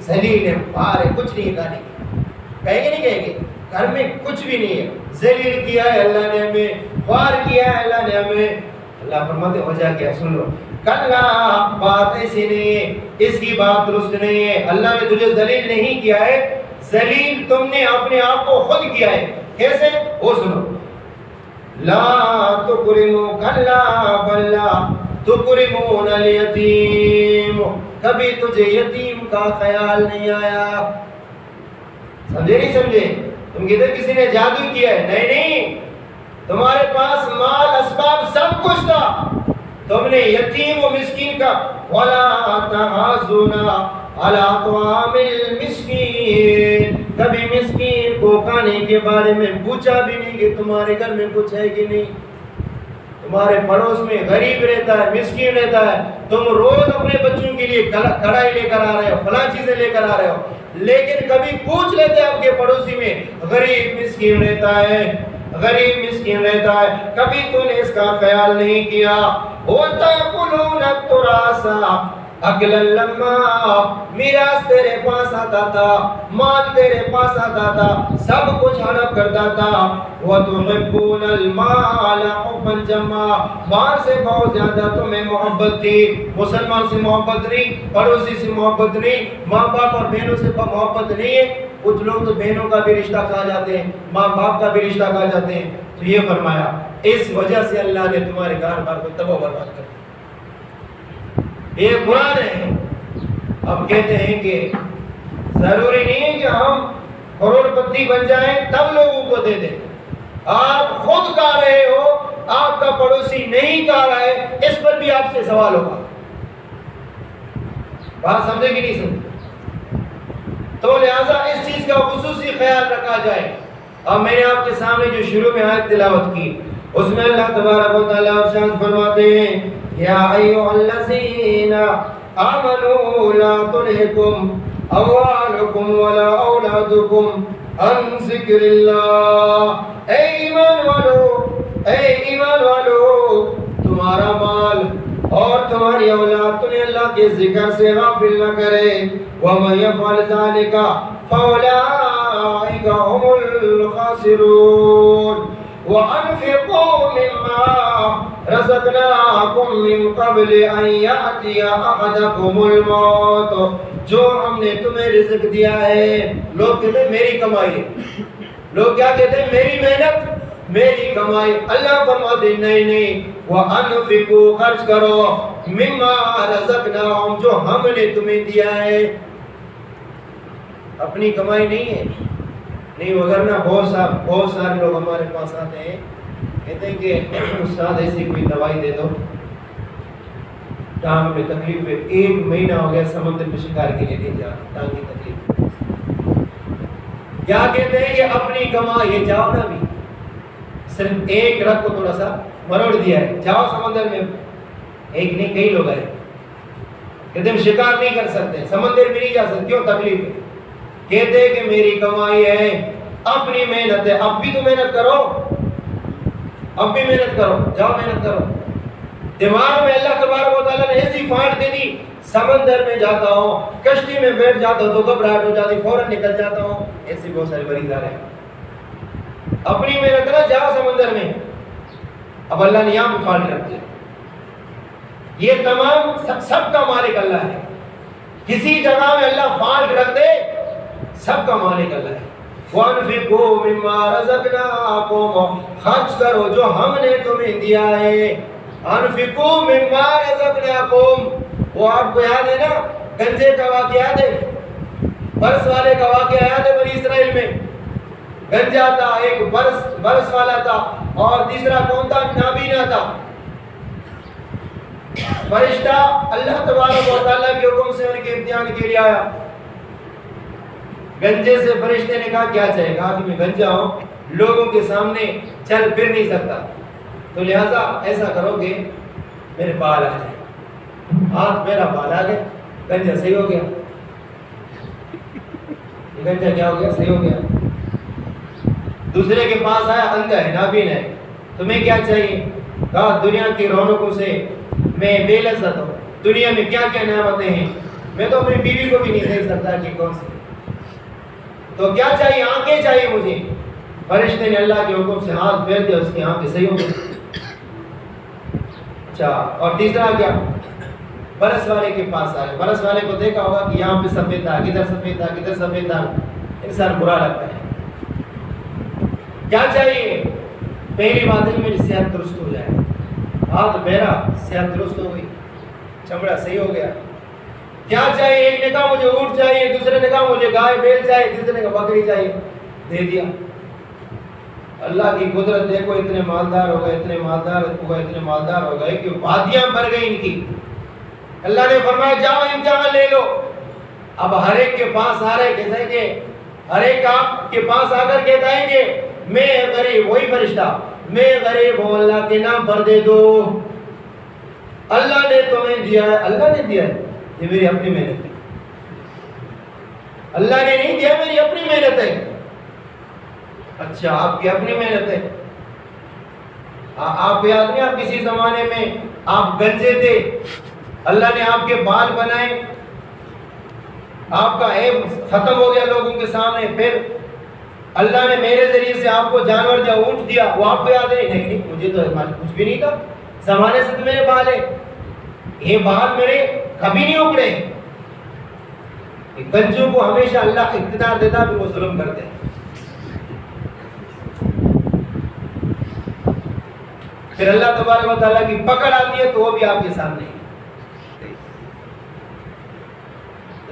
Speaker 2: ذلیل ہے، خوار ہے، کچھ نہیں کہنے کی. کہیں گے نہیں کہیں گے؟ گھر میں کچھ بھی نہیں ہے، ذلیل کیا ہے اللہ نے ہمیں، خوار کیا ہے اللہ نے ہمیں. اللہ فرماتے ہو جا کے سن لو، کلا بات ایسی نہیں ہے، اس کی بات درست نہیں ہے. اللہ نے تجھے ذلیل نہیں کیا ہے، ذلیل تم نے اپنے آپ کو خود کیا ہے. کیسے؟ وہ سنو، لا تکرموا، کلا بل لا تکرمون الیتیم، کبھی تجھے یتیم کا خیال نہیں آیا. سمجھے نہیں سمجھے؟ تم کہتے کسی نے جادو کیا ہے، نہیں، تمہارے پاس مال اسباب سب کچھ تھا، تم نے یتیم و مسکین کا وَلَا تَحَاضُونَ عَلَىٰ طَعَامِ الْمِسْكِينِ، کبھی مسکین کو کھانے کے بارے میں پوچھا بھی نہیں کہ تمہارے گھر میں کچھ ہے کہ نہیں. تمہارے پڑوس میں غریب رہتا ہے، مسکین رہتا ہے، تم روز اپنے بچوں کے لیے کڑھائی لے کر آ رہے ہو، فلاں چیزیں لے کر آ رہے ہو. لیکن کبھی پوچھ لیتے آپ کے پڑوسی میں غریب مسکین رہتا ہے، غریب مسکین رہتا ہے، کبھی تو نے اس کا خیال نہیں کیا۔ وَتَأْكُلُونَ التُّرَاثَ أَكْلًا لَمًّا، میراث تیرے پاس آتا تھا، مال تیرے پاس آتا تھا، سب کچھ ہڑپ کرتا تھا۔ وَتُحِبُّونَ الْمَالَ حُبًّا جَمًّا، مال سے بہت زیادہ تمہیں محبت تھی، مسلمان سے محبت نہیں، پڑوسی سے محبت نہیں، ماں باپ اور بہنوں سے محبت نہیں ہے۔ کچھ لوگ تو بہنوں کا بھی رشتہ کھا جاتے ہیں، ماں باپ کا بھی رشتہ کھا جاتے ہیں۔ تو یہ فرمایا اس وجہ سے اللہ نے تمہارے کاروبار کو تباہ و برباد کر دیا۔ یہ قرآن ہے۔ اب کہتے ہیں کہ ضروری نہیں ہے کہ ہم کروڑ پتی بن جائیں تب لوگوں کو دے دیں۔ آپ خود کھا رہے ہو، آپ کا پڑوسی نہیں کھا رہا ہے، اس پر بھی آپ سے سوال ہوگا۔ بات سمجھے کہ نہیں سمجھے؟ تو لہذا اس چیز کا خصوصی خیال رکھا جائے۔ اب میں نے آپ کے سامنے جو شروع میں آیت تلاوت کی، اس میں اللہ تبارک و تعالیٰ ارشاد فرماتے ہیں یا ایھا الذین آمنوا لا تلھکم اموالکم ولا اولادکم عن ذکر اللہ، اے ایمان والو تمہارا مال اور تمہاری اولاد تمہیں اللہ کے ذکر سے غافل نہ کرے۔ وَمَن يَفْعَلْ ذَلِكَ فَأُولَٰئِكَ هُمُ الْخَاسِرُونَ وَأَنفِقُوا مِمَّا رَزَقْنَاكُم مِّن قَبْلِ أَن يَأْتِيَ أَحَدَكُمُ الْمَوْتُ، جو ہم نے تمہیں رزق دیا ہے۔ لوگ کہتے ہیں میری کمائی ہے، لوگ کیا کہتے ہیں میری محنت، میری کمائی۔ اللہ فرماتے نہیں، وَأَنفِقُوا خرچ کرو، مِمَّا رَزَقْنَاكُم جو ہم نے تمہیں دیا ہے۔ اپنی کمائی نہیں ہے، نہیں وغیرہ بہت سارے لوگ ہمارے پاس آتے ہیں، کہتے ہیں کہ استاد ایسی کوئی دوائی دے دو، ٹانگ میں تکلیف ہے، 1 مہینہ ہو گیا سمندر میں شکار کے لیے نہیں جا، ٹانگ کی تکلیف۔ کیا کہتے ہیں کہ اپنی کمائی ہے، جاؤ نا بھی، صرف ایک رگ کو تھوڑا سا مروڑ دیا ہے، جاؤ سمندر میں، ایک نہیں کئی لوگ آئے، کہتے ہیں شکار نہیں کر سکتے، سمندر میں نہیں جا سکتے، کیوں تکلیف ہے؟ کہتے ہیں کہ میری کمائی ہے، اپنی محنت ہے، اب بھی تو محنت کرو، اب بھی محنت کرو، جاؤ محنت کرو۔ دماغ میں اللہ تبارک و تعالیٰ نے ایسی فائٹ دے دی، سمندر میں جاتا ہوں، کشتی میں بیٹھ جاتا ہوں تو گھبراہٹ ہو جاتی، فوراً نکل جاتا ہوں، ایسے بہت سارے مریض آ رہے ہیں۔ اپنی محنت نہ جاؤ سمندر میں، اب اللہ نے یہاں پہ فالٹ رکھ دیا۔ یہ تمام سب کا مالک اللہ ہے، کسی جگہ میں اللہ فالٹ رکھ دے، سب کا مالک اللہ ہے۔ وَأَنفِقُوا مِمَّا رَزَقْنَاكُمْ، خرچ کرو جو ہم نے تمہیں دیا ہے۔ انفقوا مما رزقناکم، وہ آپ کو یاد ہے نا، گنجے کا واقعہ یاد ہے، برس والے کا واقعہ یاد ہے بنی اسرائیل میں؟ گنجا تھا، ایک برس والا تھا، اور تیسرا کون تھا؟ نابینا تھا۔ فرشتہ اللہ تبارک و تعالیٰ کے حکم سے ان کے امتحان کے لیے آیا۔ گنجے سے فرشتے نے کہا کیا چاہے؟ کہا کہ میں گنجا ہوں، لوگوں کے سامنے چل پھر نہیں سکتا، تو لہٰذا ایسا کرو کہ میرے بال آ جائے۔ ہاتھ میرا بال آ گیا، گنجا صحیح ہو گیا، یہ گنجا کیا ہو گیا؟ صحیح ہو گیا۔ دوسرے کے پاس آیا، اندھا ہے، نابین ہے، تمہیں کیا چاہیے؟ کہا دنیا کی رونقوں سے میں بے لذت ہوں، دنیا میں کیا کیا نعمتیں ہیں، میں تو اپنی بیوی کو بھی نہیں دیکھ سکتا کہ کون سی، تو کیا چاہیے؟ آنکھیں چاہیے مجھے۔ فرشتے نے اللہ کے حکم سے ہاتھ پھیر دیا، اس کی آنکھیں صحیح ہو گئی۔ اچھا، اور تیسرا کیا؟ برس والے کے پاس آئے، برس والے کو دیکھا ہوگا کہ یہاں پہ سفید داغ، ادھر سفید داغ، ادھر سفید داغ، انسان برا لگتا ہے۔ کیا چاہیے؟ پہلی بات ہے میری صحت درست ہو جائے، ہاتھ میرا صحت درست ہو گئی، چمڑا صحیح ہو گیا۔ کیا چاہیے؟ ایک نے کہا مجھے اونٹ چاہیے، دوسرے نے کہا مجھے گائے بیل چاہیے، تیسرے نے کہا بکری چاہیے، دے دیا۔ اللہ کی قدرت دیکھو، اتنے مالدار ہو گئے، اتنے مالدار ہو گئے کہ وادیاں بھر گئی ان کی۔ اللہ نے فرمایا جاؤ امتحان لے لو۔ اب ہر ایک کے پاس آ رہے، کہتے ہیں کہ ہر ایک آپ کے پاس آ کر کہتا ہے کہ میں غریب، وہی فرشتہ، میں غریب ہوں، اللہ کے نام پر دے دو، اللہ نے تمہیں دیا ہے، اللہ نے دیا ہے، یہ میری اپنی محنت ہے۔ اللہ نے نہیں دیا، میری اپنی محنت ہے۔ اچھا آپ کی اپنی محنت ہے؟ آپ یاد نہیں آپ کسی زمانے میں آپ گنجے تھے، اللہ نے آپ کے بال بنائے، آپ کا عیب ختم ہو گیا لوگوں کے سامنے، پھر اللہ نے میرے ذریعے سے آپ کو جانور دیا، اونٹ دیا، وہ آپ کو یاد ہے؟ نہیں مجھے تو کچھ بھی نہیں تھا، زمانے سے تو میرے بال ہے، یہ بال میرے کبھی نہیں اکڑے۔ گنجوں کو ہمیشہ اللہ اقتدار دیتا بھی وہ ظلم کرتے ہیں۔ پھر اللہ تبارک و تعالیٰ کی پکڑ آتی ہے تو وہ بھی آپ کے سامنے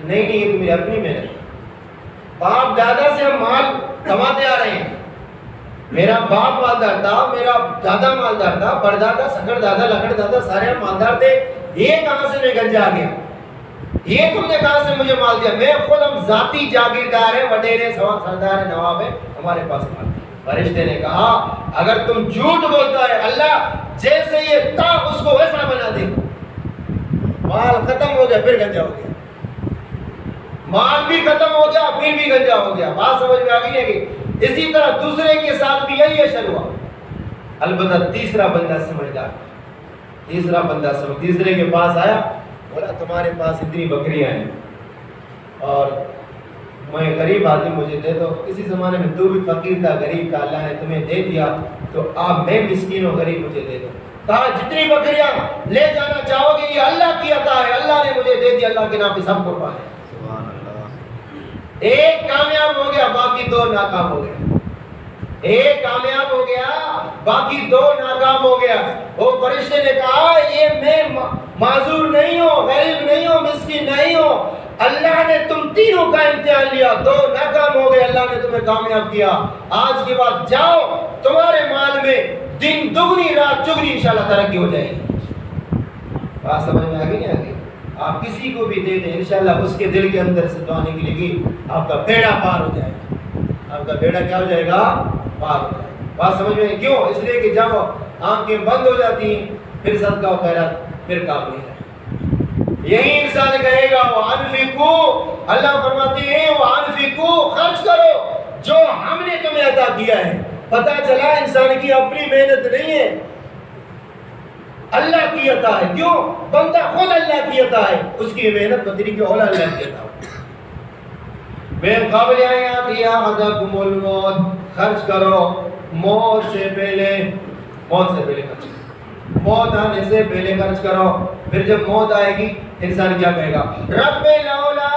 Speaker 2: نہیں یہ تو میری اپنی محنت، باپ دادا سے ہم مال کماتے آ رہے ہیں، میرا باپ مالدار تھا، میرا دادا مالدار تھا، پردادا، سکڑ دادا، لکڑ دادا سارے ہم مالدار تھے، یہ کہاں سے میں گنجا آ گیا؟ یہ تم نے کہاں سے مجھے مال دیا؟ میں خود ہم ذاتی جاگیردار ہیں، وڈیرے سردار ہیں، نواب ہیں، ہمارے پاس مال۔ فرشتے نے کہا اگر تم جھوٹ بولتا ہے اللہ جیسے یہ تھا اس کو ویسا بنا دے۔ مال ختم ہو گیا پھر گنجا ہو گیا، مال بھی ختم ہو گیا پھر بھی گنجا ہو گیا۔ بات سمجھ میں آ گئی ہے کہ اسی طرح دوسرے کے ساتھ بھی یہی اشر ہوا۔ البتہ تیسرا بندہ سمجھدار، تیسرے کے پاس آیا، بولا تمہارے پاس اتنی بکریاں ہیں اور میں غریب آدمی، مجھے دے دو۔ اسی زمانے میں تو بھی فقیر تھا، غریب تھا، اللہ نے تمہیں دے دیا تو آپ میں مسکین و غریب، مجھے دے دو۔ کہا جتنی بکریاں لے جانا چاہو گے یہ اللہ کی عطا ہے، اللہ نے مجھے دے دیا، اللہ کے نام پہ سب قربان ہے۔ سبحان اللہ۔ ایک کامیاب ہو گیا باقی دو ناکام ہو گئے، ایک کامیاب ہو گیا باقی دو ناکام ہو گیا۔ وہ فرشتے نے کہا یہ میں معذور نہیں ہوں، غریب نہیں ہوں، مسکین نہیں ہوں، اللہ نے تم تینوں کا امتحان لیا، دو ناکام ہو گئے، اللہ نے تمہیں کامیاب کیا۔ آج کے بعد جاؤ، تمہارے مال میں دن دگنی رات چگنی انشاءاللہ ترقی ہو جائے گی۔ بات سمجھ میں آگئی نہیں آگئی؟ آپ کسی کو بھی دے دیں انشاءاللہ اس کے دل کے اندر سے دعا نکلے گی، آپ کا بیڑا پار ہو جائے گا، آپ کا بیڑا کیا ہو جائے گا؟ پار ہو جائے گا۔ بات سمجھ میں؟ کیوں؟ اس لیے کہ جب آنکھیں بند ہو جاتی ہیں پھر صدقہ و خیرات پھر کام نہیں ہے۔ یہی انسان کہے گا وَأَنفِقُوا، اللہ فرماتے ہیں وَأَنفِقُوا، خرچ کرو جو ہم نے تمہیں عطا کیا ہے۔ پتہ چلا انسان کی اپنی محنت نہیں ہے، اللہ کی عطا ہے۔ کیوں؟ بندہ خود اللہ کی عطا ہے، اس کی محنت بطری کے اولا اللہ کی عطا ہے۔ من قبل ان یأتی احدکم الموت، خرچ کرو موت سے پہلے خرچ کرو، موت آنے سے پہلے خرچ کرو۔ پھر جب موت آئے گی انسان کیا کہے گا؟ رب لولا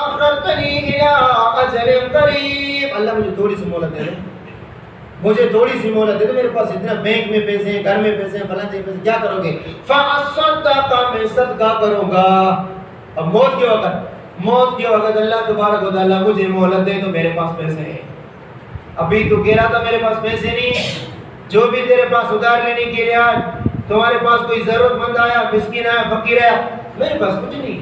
Speaker 2: اخرتنی الی اجل قریب، اللہ مجھے تھوڑی سی مہلت دے دے، مجھے تھوڑی سی مہلت دے دے، میرے پاس اتنا بینک میں پیسے ہیں، گھر میں پیسے ہیں، فلاں جگہ پیسے، کیا کرو گے؟ فاصدق، میں صدقہ کروں گا۔ اب موت کے وقت اللہ تبارک و تعالیٰ مجھے مہلت دے تو میرے پاس پیسے ہیں۔ ابھی تو کہہ رہا تھا میرے پاس پیسے نہیں، جو بھی تیرے پاس ادھار لینے کے لیے آئے، تمہارے پاس کوئی ضرورت مند آیا، مسکین آیا، فقیر آیا، میرے پاس کچھ نہیں،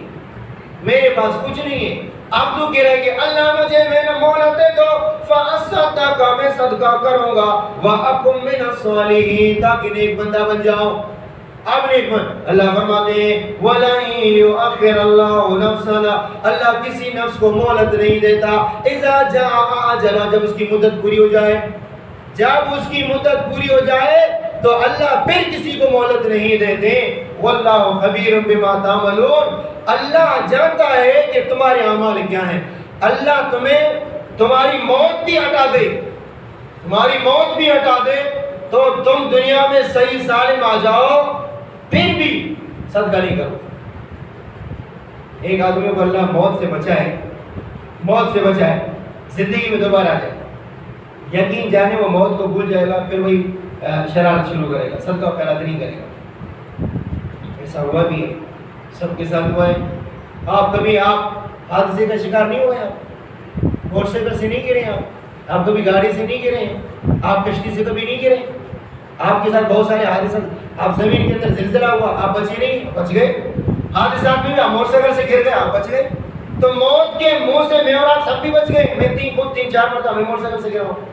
Speaker 2: میرے پاس کچھ نہیں ہے۔ اب تو کہہ رہے کہ اللہ مجھے مہلت دے دو، فاصدق، میں صدقہ کروں گا، وَأَكُن مِّنَ الصَّالِحِينَ، تاکہ نیک بندہ بن جاؤں۔ اب نیک بند، اللہ فرماتے ہیں وَلَن يُؤَخِّرَ اللَّهُ نَفْسًا، اللہ کسی نفس کو مہلت نہیں دیتا، اذا جاء اجلها، جب اس کی مدت پوری ہو جائے، جب اس کی مدت پوری ہو جائے تو اللہ پھر کسی کو مہلت نہیں دیتے۔ واللہ خبیر بما تعملون، اللہ جانتا ہے کہ تمہارے اعمال کیا ہیں۔ اللہ تمہیں تمہاری موت بھی ہٹا دے، تمہاری موت بھی ہٹا دے تو تم دنیا میں صحیح سالم آ جاؤ، پھر بھی صدقہ نہیں کرو۔ ایک آدمی کو اللہ موت سے بچائے، زندگی میں دوبارہ آ جائے، یقین جانے وہ موت کو بھول جائے گا، پھر وہی شرارت شروع کرے گا، صدقہ و خیرات نہیں کرے گا۔ ایسا ہوا بھی ہے، سب کے ساتھ ہوا ہے۔ کبھی آپ حادثے کا شکار نہیں ہوئے، آپ موٹر سائیکل سے نہیں گرے، آپ کبھی گاڑی سے نہیں گرے، آپ کشتی سے کبھی نہیں گرے، آپ کے ساتھ بہت سارے حادثات، آپ زمین کے اندر زلزلہ ہوا، آپ بچے نہیں، بچ گئے۔ حادثات میں بھی آپ موٹر سائیکل سے گر گئے، آپ بچ گئے۔ تو موت کے منہ سے میں اور آپ سب بھی بچ گئے۔ میں تین چار مرتبہ میں موٹر سائیکل سے گرا ہوں،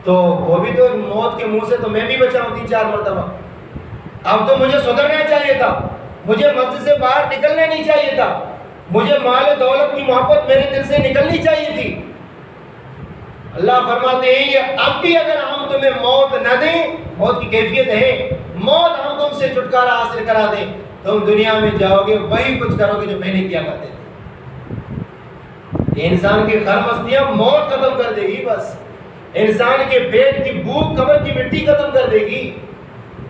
Speaker 2: تو وہ بھی تو موت کے منہ سے تو میں بھی بچا ہوں 3-4 مرتبہ۔ اب تو مجھے سدھرنا چاہیے تھا، مجھے مسجد سے باہر نکلنا نہیں چاہیے تھا، مجھے مال و دولت کی محبت میرے دل سے نکلنی چاہیے تھی۔ اللہ فرماتے ہیں یہ اب بھی اگر ہم تمہیں موت نہ دیں، موت کی کیفیت ہے، موت ہم تم سے چھٹکارا حاصل کرا دیں، تم دنیا میں جاؤ گے وہی کچھ کرو گے جو میں نے کیا کرتے تھے۔ انسان کی خرمستیاں موت ختم کر دے گی، بس انسان کے پیٹ کی بھوک قبر کی مٹی ختم کر دے گی۔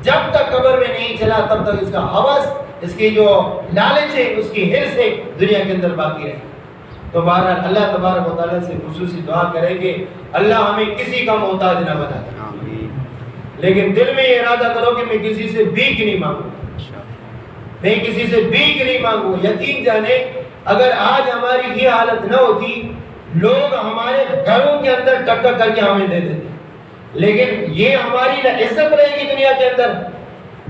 Speaker 2: جب تک قبر میں نہیں چلا تب تک اس کا ہوس، اس کی جو لالچ ہے، اس کی حرص ہے، دنیا کے اندر باقی رہے۔ تو بہرحال اللہ تبارک و تعالیٰ سے خصوصی دعا کریں کہ اللہ ہمیں کسی کا محتاج نہ بنا دے، لیکن دل میں یہ ارادہ کرو کہ میں کسی سے بھیک نہیں مانگوں، میں کسی سے بھیک نہیں مانگوں۔ یقین جانے اگر آج ہماری یہ حالت نہ ہوتی، لوگ ہمارے گھروں کے اندر ٹک ٹک کر کے ہمیں دے دیتے، لیکن یہ ہماری نہ عزت رہے گی دنیا کے اندر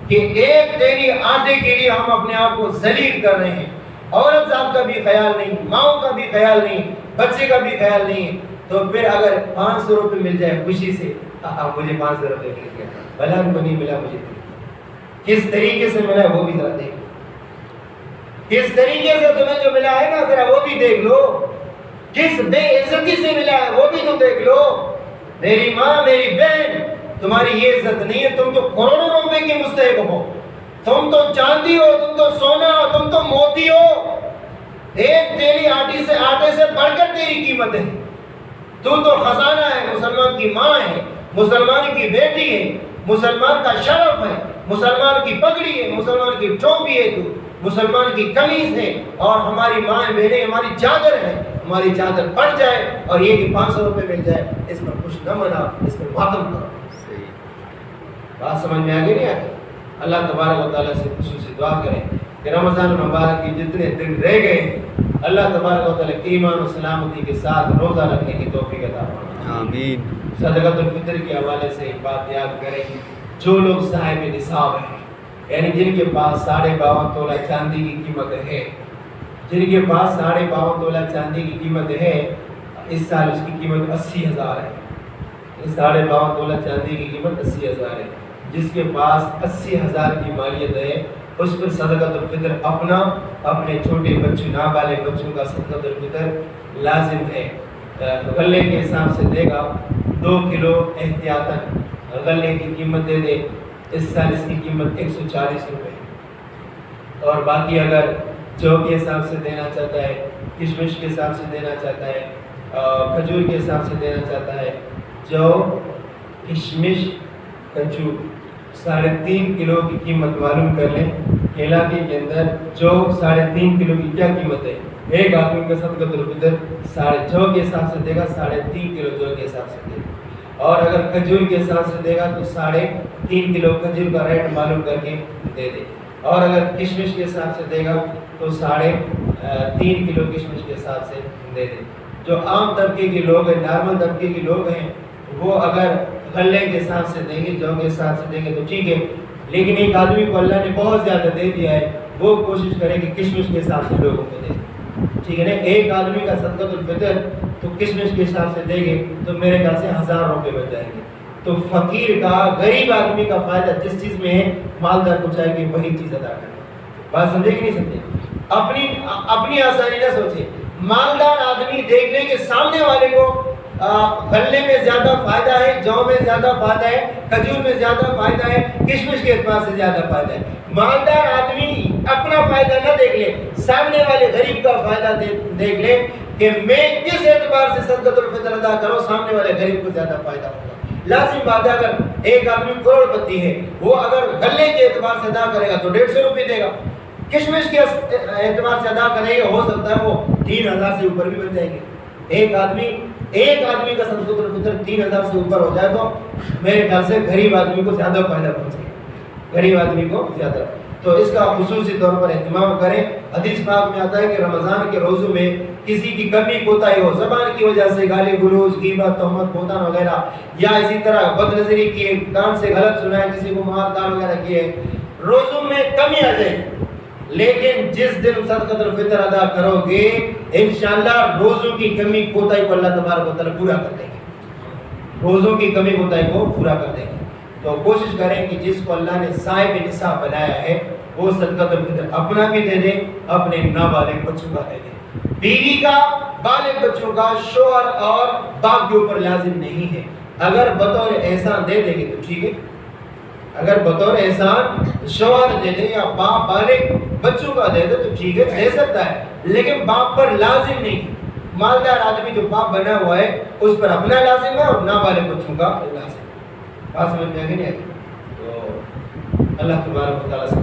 Speaker 2: کہ ایک تیری آٹے کے لیے ہم اپنے آپ کو ذلیل کر رہے ہیں۔ عورت صاحب کا بھی خیال نہیں، ماؤں کا بھی خیال نہیں، بچے کا بھی خیال نہیں، تو پھر اگر 500 روپے مل جائے خوشی سے، مجھے 500 روپے مل گیا، بھلا کو نہیں ملا مجھے، کس طریقے سے ملا وہ بھی ذرا دیکھ، کس طریقے سے تمہیں جو ملا ہے نا ذرا وہ بھی دیکھ لو، کس بے عزتی سے ملا ہے وہ بھی تو دیکھ لو۔ میری ماں، میری بہن، تمہاری یہ عزت نہیں ہے، تم تو کروڑوں روپے کے مستحق ہو، تم تو چاندی ہو، تم تو سونا ہو، تم تو موتی ہو، ایک تیری آٹے سے بڑھ کر تیری قیمت ہے، تو خزانہ ہے، مسلمان کی ماں ہے، مسلمان کی بیٹی ہے، مسلمان کا شرف ہے، مسلمان کی پگڑی ہے، مسلمان کی ٹوپی ہے، تو مسلمان کی قمیض ہے، اور ہماری ماں بہنیں ہماری چادر ہے، ہماری چادر پڑ جائے اور یہ کہ 500 روپے مل جائے، اس پر خوش نہ منا، اس پر ماتم کرو۔ بات سمجھ میں آگے نہیں آگے؟ اللہ تبارک و تعالیٰ سے خصوصی دعا کریں کہ رمضان المبارک کی جتنے دن رہ گئے ہیں اللہ تبارک و تعالیٰ ایمان و سلامتی کے ساتھ روزہ رکھنے کی توفیق عطا فرمائے۔ آمین۔ صدقۃ الفطر کے حوالے سے ایک بات یاد کریں، جو لوگ صاحب نصاب ہیں، یعنی جن کے پاس 52.5 تولہ چاندی کی قیمت ہے، جن کے پاس 52.5 تولہ چاندی کی قیمت ہے، اس سال اس کی قیمت 80,000 ہے، 52.5 تولہ چاندی کی قیمت 80,000 ہے، جس کے پاس 80,000 کی مالیت ہے اس پر صدقۃ الفطر اپنا، اپنے چھوٹے بچوں، نابالغ بچوں کا صدقۃ الفطر لازم ہے۔ غلے کے حساب سے دے گا 2 کلو احتیاطاً غلے کی قیمت دے دے، اس سال اس کی قیمت 140 روپے، اور باقی اگر جو کے حساب سے دینا چاہتا ہے، کشمش کے حساب سے دینا چاہتا ہے، کھجور کے حساب سے دینا چاہتا ہے، جو کشمش کھجور 3.5 کلو کی قیمت معلوم کر لیں، علاقے کے اندر جو 3.5 کلو کی کیا قیمت ہے، ایک آدمی کا صدقۃ الفطر جو کے حساب سے دے گا 3.5 کلو جو کے حساب سے دے گا، اور اگر کھجور کے حساب سے دے گا تو 3.5 کلو کھجور کا ریٹ معلوم کر کے دے دے، اور اگر کشمش کے حساب سے دے گا تو 3.5 کلو کشمش کے حساب سے دے دے۔ جو عام طبقے کے لوگ ہیں، نارمل طبقے کے لوگ ہیں، وہ اگر غلے کے حساب سے دیں گے، جو کے حساب سے دیں گے تو ٹھیک ہے، لیکن ایک آدمی کو اللہ نے بہت زیادہ دے دیا ہے، وہ کوشش کرے کہ کشمش کے حساب سے لوگوں کو دے، ٹھیک ہے نا؟ ایک آدمی کا صدقۃ الفطر تو کشمش کے حساب سے دیں گے تو میرے خیال سے 1000 روپے بچ جائیں گے۔ تو فقیر کا، غریب آدمی کا فائدہ جس چیز میں ہے، مالدار کو چاہیے کہ وہی چیز ادا کرے۔ بات سمجھے کہ نہیں سمجھے؟ اپنی آسانی نہ سوچے، مالدار آدمی دیکھ لے کہ سامنے والے کو غلے میں زیادہ فائدہ ہے، جو میں زیادہ فائدہ ہے، کھجور میں زیادہ فائدہ ہے، کشمش کے اعتبار سے زیادہ فائدہ ہے۔ مالدار آدمی اپنا فائدہ نہ دیکھ لے، سامنے والے غریب کا فائدہ دیکھ لے کہ میں کس اعتبار سے صدقۃ الفطر ادا کروں، سامنے والے غریب کو زیادہ فائدہ ہوگا۔ لازم بات ہے، اگر ایک آدمی کروڑ پتی ہے، وہ اگر غلے کے اعتبار سے ادا کرے گا تو 150 روپے دے گا، کشمش کے اعتبار سے ادا کرے گا ہو سکتا ہے وہ 3000 سے اوپر بھی بن جائے گے۔ ایک آدمی کا صدقۃ الفطر 3000 سے اوپر ہو جائے تو میرے خیال سے غریب آدمی کو زیادہ فائدہ پہنچے گا، غریب آدمی کو زیادہ۔ تو اس کا خصوصی طور پر اہتمام کریں۔ حدیث پاک میں آتا ہے کہ رمضان کے روزوں میں کسی کی کمی کوتاہی ہو، زبان کی وجہ سے گالی گلوچ، غیبت، تہمت، بہتان وغیرہ، یا اسی طرح بد نظری کی، کان سے غلط سنا ہے، کسی کو مار کان وغیرہ کیے، روزوں میں کمی آ جائے، لیکن جس دن صدقۃ الفطر ادا کرو گے انشاءاللہ روزوں کی کمی کوتاہی کو اللہ تبارک و تعالیٰ پورا کر دیں گے، روزوں کی کمی کوتاہی کو پورا کر دیں گے۔ تو کوشش کریں کہ جس کو اللہ نے صاحب نصاب بنایا ہے وہ صدقۃ الفطر اپنا بھی دے دیں، اپنے نابالغ بچوں کا دے دیں۔ بیوی کا، بالغ بچوں کا شوہر اور باپ کے اوپر لازم نہیں ہے۔ اگر بطور احسان دے دیں گے تو ٹھیک ہے، اگر بطور احسان شوہر دے دے یا باپ بالغ بچوں کا دے دے تو ٹھیک ہے، دے سکتا ہے، لیکن باپ پر لازم نہیں۔ مالدار آدمی جو باپ بنا ہوا ہے اس پر اپنا لازم ہے اور نابالغ بچوں کا لازم ہے۔ بات سمجھ میں آ گئی نہیں؟ تو اللہ تبارک و تعالیٰ سے